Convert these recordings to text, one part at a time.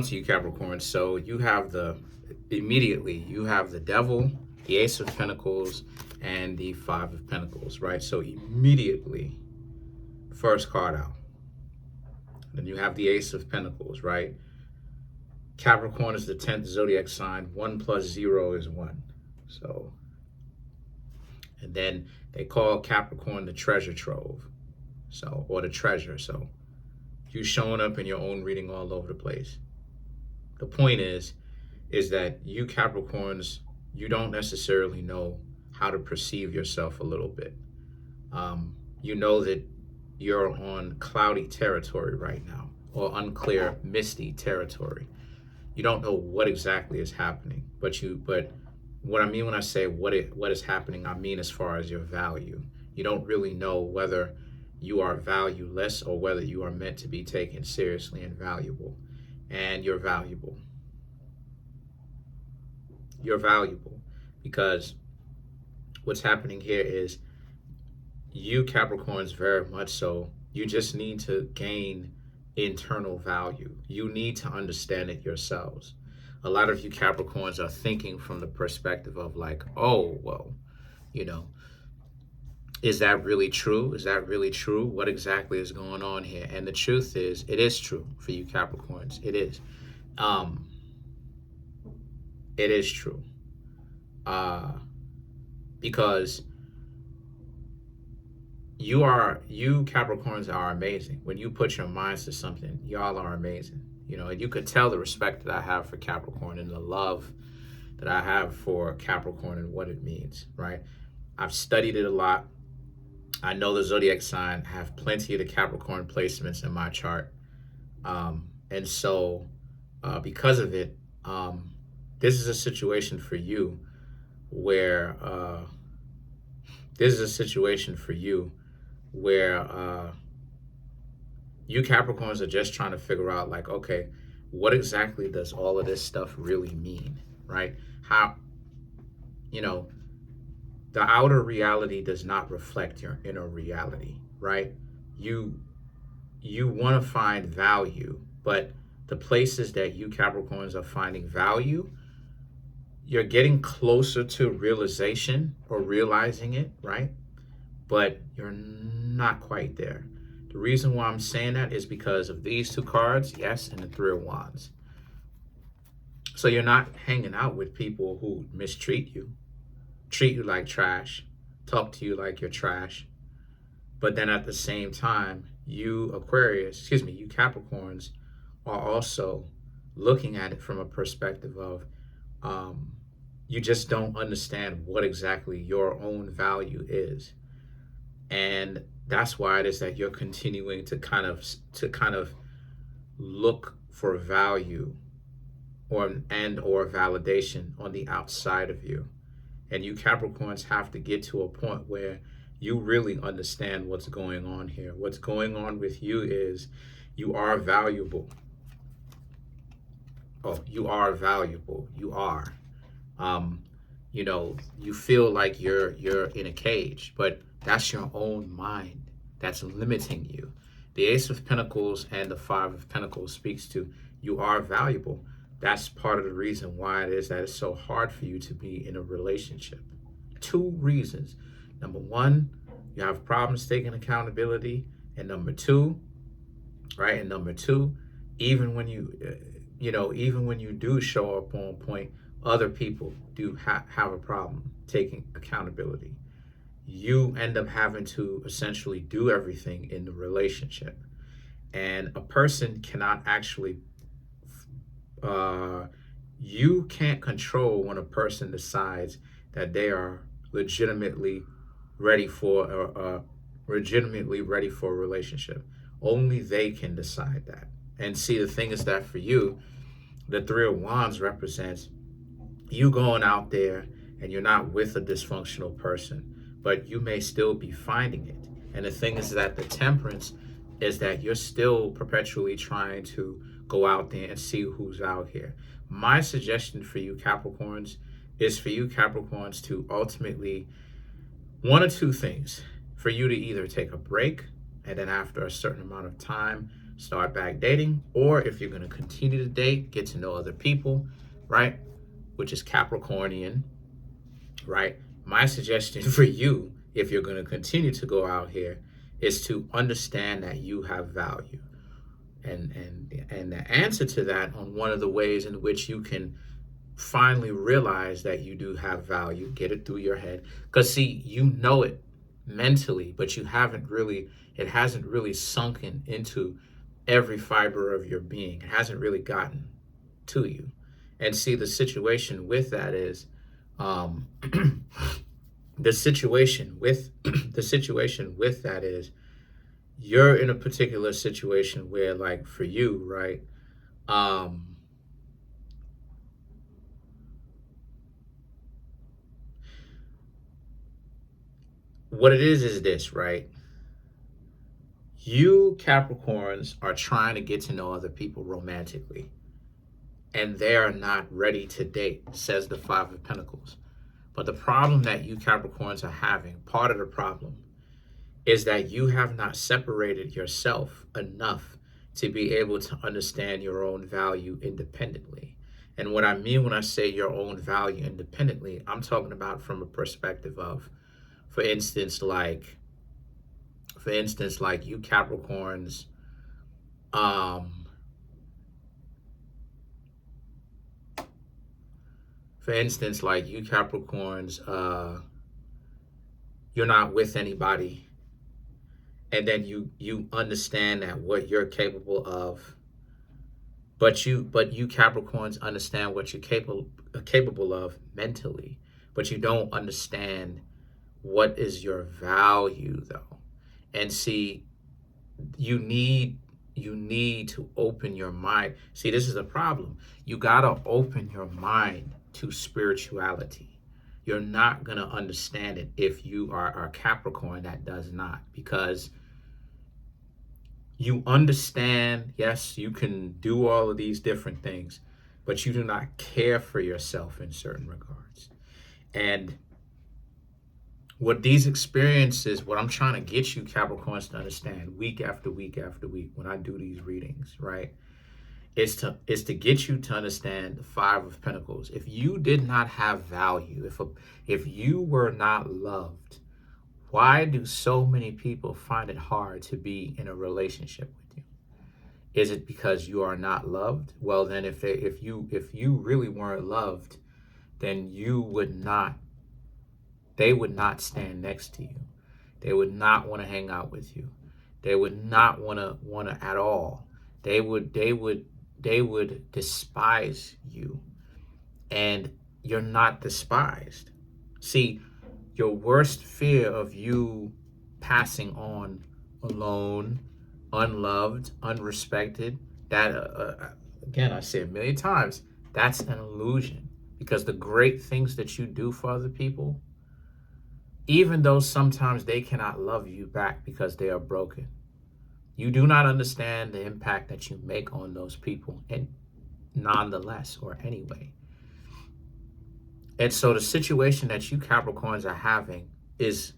To you, Capricorn. So you have you have the Devil, the Ace of Pentacles, and the Five of Pentacles, right? So immediately, first card out. Then you have the Ace of Pentacles, right? Capricorn is the 10th zodiac sign. 1 plus 0 is 1. So, and then they call Capricorn the treasure trove. So, or the treasure. So, you showing up in your own reading all over the place. The point is that you Capricorns, you don't necessarily know how to perceive yourself a little bit. You know that you're on cloudy territory right now, or unclear, misty territory. You don't know what exactly is happening, but what I mean when I say what is happening, I mean as far as your value. You don't really know whether you are valueless or whether you are meant to be taken seriously and valuable. And you're valuable. You're valuable because what's happening here is you Capricorns, very much so, you just need to gain internal value. You need to understand it yourselves. A lot of you Capricorns are thinking from the perspective of like, oh, well, you know, is that really true? Is that really true? What exactly is going on here? And the truth is, it is true for you Capricorns. It is. It is true. Because you Capricorns are amazing. When you put your minds to something, y'all are amazing. You know, and you could tell the respect that I have for Capricorn and the love that I have for Capricorn and what it means, right? I've studied it a lot. I know the zodiac sign. I have plenty of the Capricorn placements in my chart. And so because of it, this is a situation for you where you Capricorns are just trying to figure out like, okay, what exactly does all of this stuff really mean, right? How, you know, the outer reality does not reflect your inner reality, right? You want to find value, but the places that you Capricorns are finding value, you're getting closer to realization or realizing it, right? But you're not quite there. The reason why I'm saying that is because of these two cards, yes, and the Three of Wands. So you're not hanging out with people who mistreat you, treat you like trash, talk to you like you're trash. But then at the same time, you Capricorns are also looking at it from a perspective of you just don't understand what exactly your own value is. And that's why it is that you're continuing to kind of look for value or validation on the outside of you. And you Capricorns have to get to a point where you really understand what's going on here. What's going on with you is you are valuable. Oh, you are valuable. You are. You know, you feel like you're in a cage, but that's your own mind that's limiting you. The Ace of Pentacles and the Five of Pentacles speaks to you are valuable. That's part of the reason why it is that it's so hard for you to be in a relationship. 2 reasons. Number 1, you have problems taking accountability. And number 2, right? And number 2, even when even when you do show up on point, other people do have a problem taking accountability. You end up having to essentially do everything in the relationship. And a person cannot actually, you can't control when a person decides that they are legitimately ready for a relationship. Only they can decide that. And see, the thing is that for you, the Three of Wands represents you going out there and you're not with a dysfunctional person, but you may still be finding it. And the thing is that the Temperance is that you're still perpetually trying to go out there and see who's out here. My suggestion for you Capricorns is for you Capricorns to ultimately, 1 or 2 things, for you to either take a break and then after a certain amount of time start back dating, or if you're going to continue to date, get to know other people, right? Which is Capricornian, right? My suggestion for you, if you're going to continue to go out here, is to understand that you have value. And the answer to that, on one of the ways in which you can finally realize that you do have value, get it through your head. Because see, you know it mentally, but it hasn't really sunken into every fiber of your being. It hasn't really gotten to you. And see, the situation with that is, the situation with that is, you're in a particular situation where, like, for you, right? What it is this, right? You Capricorns are trying to get to know other people romantically, and they are not ready to date, says the Five of Pentacles. But the problem that you Capricorns are having, part of the problem, is that you have not separated yourself enough to be able to understand your own value independently. And what I mean when I say your own value independently, I'm talking about from a perspective of, for instance, like you Capricorns, you're not with anybody, and then you understand that what you're capable of, but you Capricorns understand what you're capable of mentally, but you don't understand what is your value, though. And see, you need to open your mind. See, this is a problem. You gotta open your mind to spirituality. You're not gonna understand it if you are a Capricorn that does not, because you understand, yes, you can do all of these different things, but you do not care for yourself in certain regards. And what these experiences, what I'm trying to get you Capricorns to understand week after week after week when I do these readings, right, is to get you to understand the Five of Pentacles. If you did not have value, if you were not loved, why do so many people find it hard to be in a relationship with you? Is it because you are not loved? Well, then if you really weren't loved, then they would not stand next to you. They would not want to hang out with you. They would not want to at all. They would despise you. And you're not despised. See, your worst fear of you passing on alone, unloved, unrespected, that again, I say a million times, that's an illusion. Because the great things that you do for other people, even though sometimes they cannot love you back because they are broken, you do not understand the impact that you make on those people, and nonetheless, or anyway. And so the situation that you Capricorns are having is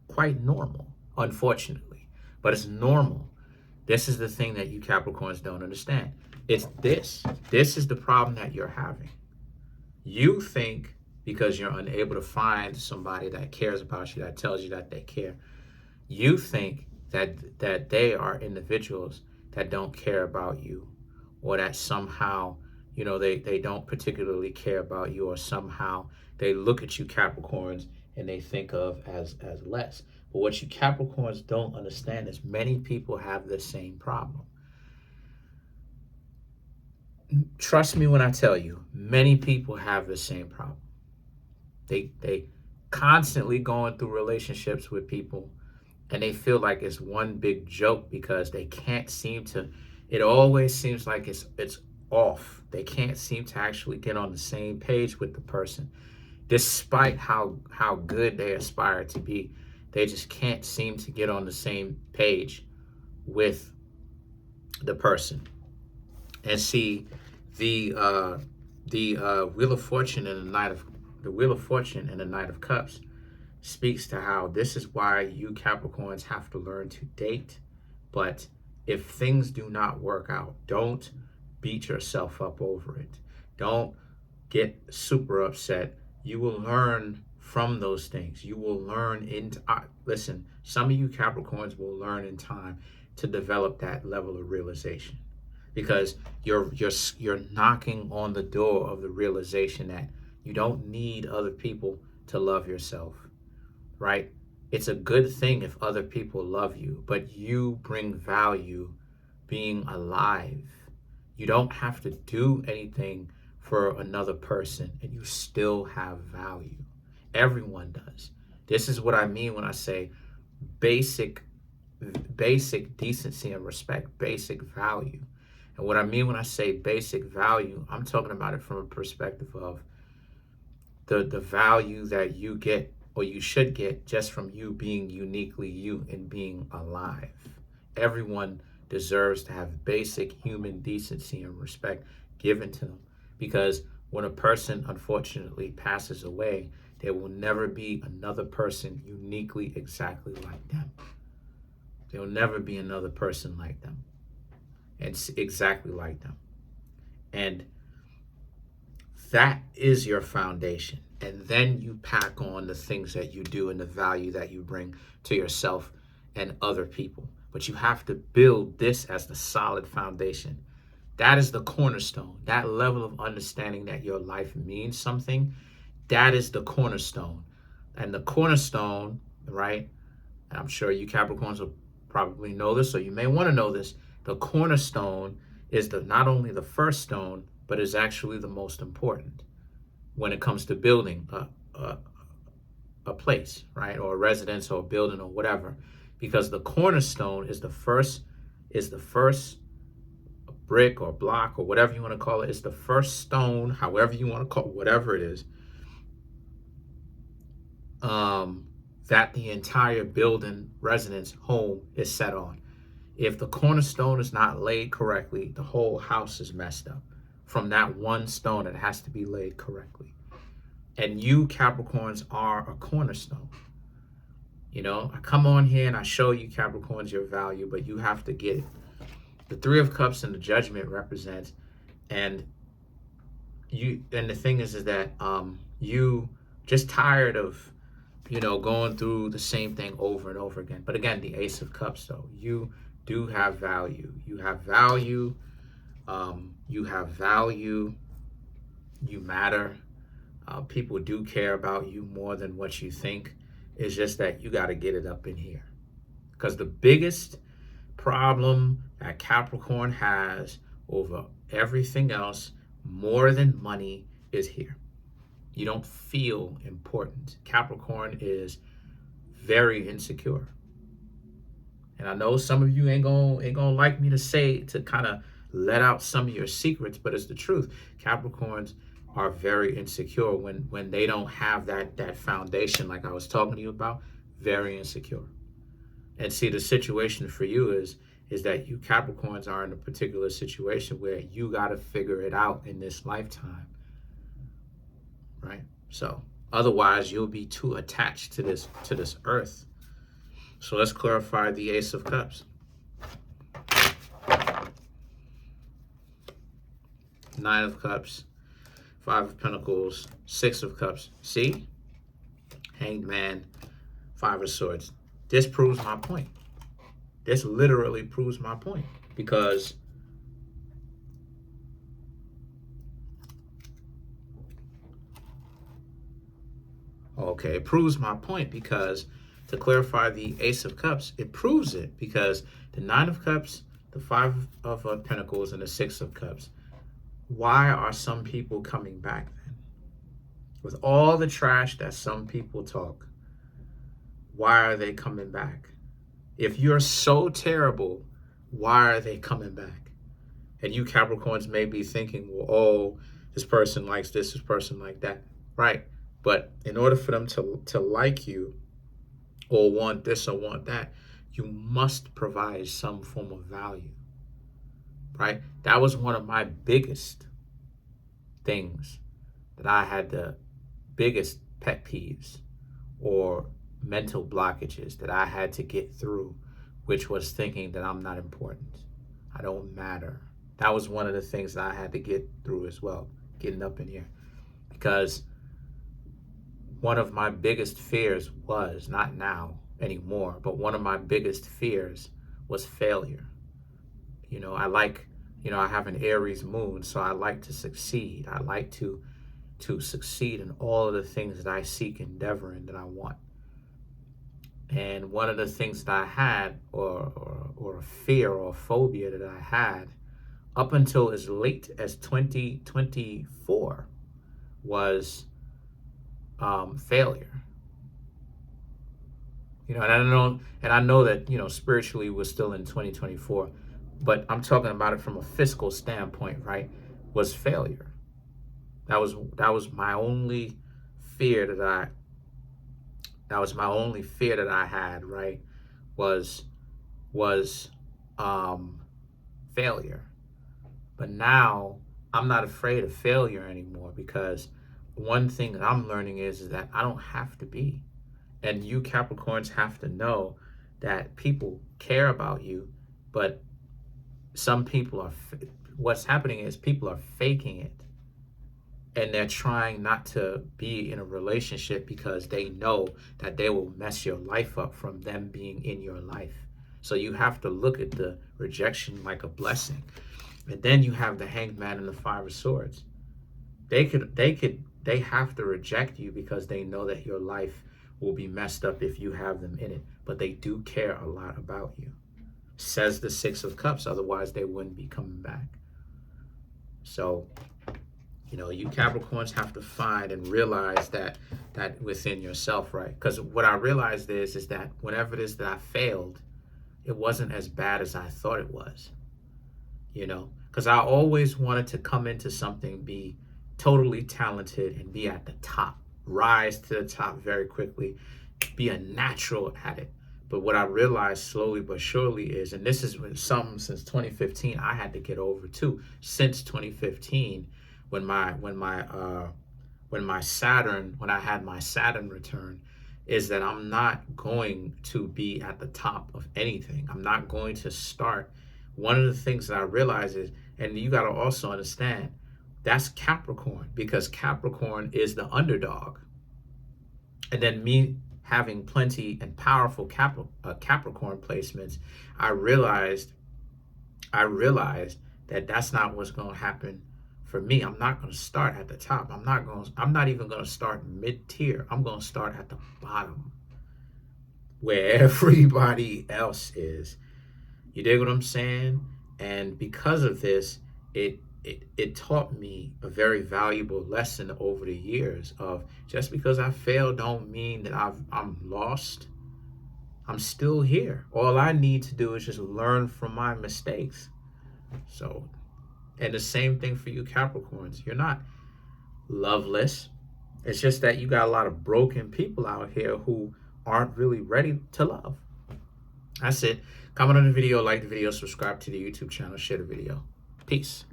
quite normal, unfortunately, but it's normal. This is the thing that you Capricorns don't understand. It's this. This is the problem that you're having. You think because you're unable to find somebody that cares about you, that tells you that they care, you think that they are individuals that don't care about you, or that somehow, they don't particularly care about you, or somehow they look at you Capricorns and they think of as less. But what you Capricorns don't understand is many people have the same problem. Trust me when I tell you, many people have the same problem. They constantly going through relationships with people, and they feel like it's one big joke because they can't seem to, it always seems like it's off. They can't seem to actually get on the same page with the person. Despite how good they aspire to be, they just can't seem to get on the same page with the person. And see, the Wheel of Fortune and the Wheel of Fortune and the Knight of Cups speaks to how this is why you Capricorns have to learn to date, but if things do not work out, don't beat yourself up over it. Don't get super upset. You will learn from those things. You will learn listen, some of you Capricorns will learn in time to develop that level of realization, because you're knocking on the door of the realization that you don't need other people to love yourself, right? It's a good thing if other people love you, but you bring value being alive. You don't have to do anything for another person and you still have value. Everyone does. This is what I mean when I say basic decency and respect, basic value. And what I mean when I say basic value, I'm talking about it from a perspective of the value that you get or you should get just from you being uniquely you and being alive. Everyone deserves to have basic human decency and respect given to them, because when a person unfortunately passes away, there will never be another person uniquely exactly like them. There will never be another person like them and exactly like them. And that is your foundation. And then you pack on the things that you do and the value that you bring to yourself and other people. But you have to build this as the solid foundation. That is the cornerstone. That level of understanding that your life means something, that is the cornerstone. And the cornerstone, right? And I'm sure you Capricorns will probably know this, or you may want to know this. The cornerstone is not only the first stone, but is actually the most important when it comes to building a place, right? Or a residence or a building or whatever. Because the cornerstone is the first brick or block or whatever you want to call it. It's the first stone, however you want to call it, whatever it is, that the entire building, residence, home is set on. If the cornerstone is not laid correctly, the whole house is messed up from that one stone that has to be laid correctly. And you Capricorns are a cornerstone. You know, I come on here and I show you Capricorns your value, but you have to get it. The Three of Cups and the Judgment represents, and the thing is that you just tired of, going through the same thing over and over again. But again, the Ace of Cups, though, you do have value. You have value. You have value. You matter. People do care about you more than what you think. It's just that you got to get it up in here. Because the biggest problem that Capricorn has over everything else, more than money, is here. You don't feel important. Capricorn is very insecure. And I know some of you ain't gonna like me to say, to kind of let out some of your secrets, but it's the truth. Capricorns are very insecure when they don't have that foundation like I was talking to you about. Very insecure. And see, the situation for you is that you Capricorns are in a particular situation where you got to figure it out in this lifetime, right? So otherwise you'll be too attached to this earth. So let's clarify the Ace of Cups. Nine of Cups, Five of Pentacles, Six of Cups. See? Hanged Man, Five of Swords. This proves my point. This literally proves my point, because it proves my point because to clarify the Ace of Cups, it proves it, because the Nine of Cups, the Five of Pentacles, and the Six of Cups, why are some people coming back then? With all the trash that some people talk, why are they coming back? If you're so terrible, why are they coming back? And you Capricorns may be thinking, well, oh, this person likes this person like that. Right. But in order for them to like you or want this or want that, you must provide some form of value. Right? That was one of my biggest things that I had, the biggest pet peeves or mental blockages that I had to get through which was thinking that I'm not important. I don't matter. That was one of the things that I had to get through as well, getting up in here. Because one of my biggest fears was, not now anymore, but one of my biggest fears was failure. I have an Aries moon, so I like to succeed. I like to succeed in all of the things that I seek, endeavor, and that I want. And one of the things that I had, or a fear or a phobia that I had up until as late as 2024 was failure. And I know that spiritually we're still in 2024, but I'm talking about it from a physical standpoint, right? Was failure. That was my only fear that I had, right? Was failure. But now I'm not afraid of failure anymore, because one thing that I'm learning is that I don't have to be. And you Capricorns have to know that people care about you, but some people are, what's happening is people are faking it. And they're trying not to be in a relationship because they know that they will mess your life up from them being in your life. So you have to look at the rejection like a blessing. And then you have the Hanged Man and the Five of Swords. They have to reject you because they know that your life will be messed up if you have them in it. But they do care a lot about you. Says the Six of Cups, otherwise they wouldn't be coming back. So, you Capricorns have to find and realize that within yourself, right? Because what I realized is that whenever it is that I failed, it wasn't as bad as I thought it was. Because I always wanted to come into something, be totally talented, and be at the top, rise to the top very quickly, be a natural at it. But what I realized slowly but surely is, and this is something since 2015 I had to get over too. Since 2015, when I had my Saturn return, is that I'm not going to be at the top of anything. I'm not going to start. One of the things that I realize is, and you got to also understand, that's Capricorn, because Capricorn is the underdog. And then me having plenty and powerful Capricorn placements, I realized that that's not what's going to happen for me. I'm not going to start at the top. I'm not even going to start mid-tier. I'm going to start at the bottom, where everybody else is. You dig what I'm saying? And because of this, it taught me a very valuable lesson over the years of, just because I failed don't mean that I'm lost. I'm still here. All I need to do is just learn from my mistakes. So, and the same thing for you Capricorns. You're not loveless. It's just that you got a lot of broken people out here who aren't really ready to love. That's it. Comment on the video, like the video, subscribe to the YouTube channel, share the video. Peace.